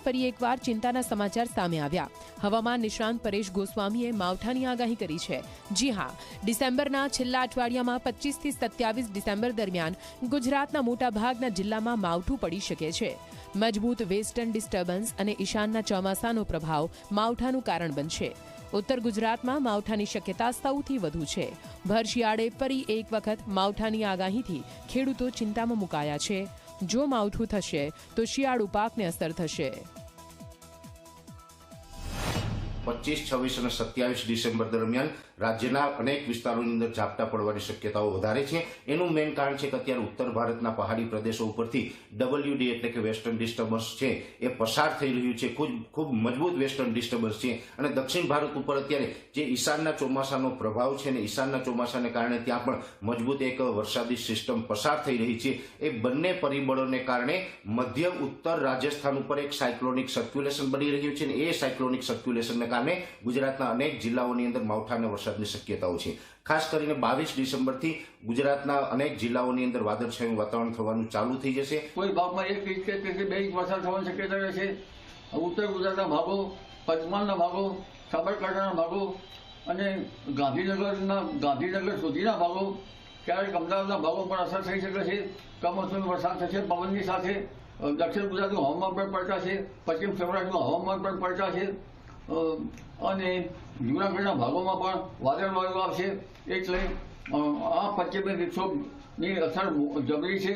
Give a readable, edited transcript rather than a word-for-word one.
ફરી એકવાર ચિંતાના સમાચાર સામે આવ્યા। હવામાન નિષ્ણાંત પરેશ ગોસ્વામીએ માવઠાની આગાહી કરી છે। જી હા, ડિસેમ્બરના છેલ્લા અઠવાડિયામાં 25 થી 27 ડિસેમ્બર દરમિયાન ગુજરાતના મોટાભાગના જિલ્લામાં માવઠું પડી શકે છે। મજબૂત વેસ્ટર્ન ડિસ્ટર્બન્સ અને ઈશાનના ચોમાસાનો પ્રભાવ માવઠાનું કારણ બનશે। ઉત્તર ગુજરાતમાં માવઠાની શક્યતા સૌથી વધુ છે। ભર શિયાળે ફરી એક વખત માવઠાની આગાહીથી ખેડૂતો ચિંતામાં મુકાયા છે। જો માવઠું થશે તો શિયાળુ પાકને અસર થશે। 25, 26 અને 27 ડિસેમ્બર દરમિયાન રાજ્યના અનેક વિસ્તારોની અંદર ઝાપટા પડવાની શક્યતાઓ વધારે છે। એનું મેઇન કારણ છે કે અત્યારે ઉત્તર ભારતના પહાડી પ્રદેશો ઉપરથી WD એટલે કે વેસ્ટર્ન ડિસ્ટર્બન્સ છે એ પસાર થઈ રહ્યું છે। ખૂબ મજબૂત વેસ્ટર્ન ડિસ્ટર્બન્સ છે અને દક્ષિણ ભારત ઉપર અત્યારે જે ઈશાનના ચોમાસાનો પ્રભાવ છે ને ઈશાનના ચોમાસાને કારણે ત્યાં પણ મજબૂત એક વરસાદી સિસ્ટમ પસાર થઈ રહી છે। એ બંને પરિબળોને કારણે મધ્ય ઉત્તર રાજસ્થાન ઉપર એક સાયક્લોનિક સર્ક્યુલેશન બની રહ્યું છે ને એ સાયક્લોનિક સર્ક્યુલેશનને કારણે ગુજરાતના અનેક જિલ્લાઓની અંદર માવઠા અને વરસાદની શક્યતાઓ છે। ખાસ કરીને 22 ડિસેમ્બરથી ગુજરાતના અનેક જિલ્લાઓની અંદર વાદળછાયું વાતાવરણ થવાનું ચાલુ થઈ જશે। કોઈ ભાગમાં 1 ઇંચ કે 2 ઇંચ વરસાદ થવાની શક્યતા રહેશે। ઉત્તર ગુજરાતના ભાગો, પંચમહાલના ભાગો, સાબરકાંઠાના ભાગો અને ગાંધીનગર સુધીના ભાગો, ક્યારેક અમદાવાદના ભાગો પર અસર થઈ શકે છે। કમોસમી વરસાદ થશે પવનની સાથે। દક્ષિણ ગુજરાતનું હવામાન પણ પલટાશે, પશ્ચિમ સૌરાષ્ટ્રનું હવામાન પણ પલટાશે અને જૂનાગઢના ભાગોમાં પણ વાદળવાયુ આવશે। એટલે આ પશ્ચિમી વિક્ષોભની અસર જબરી છે।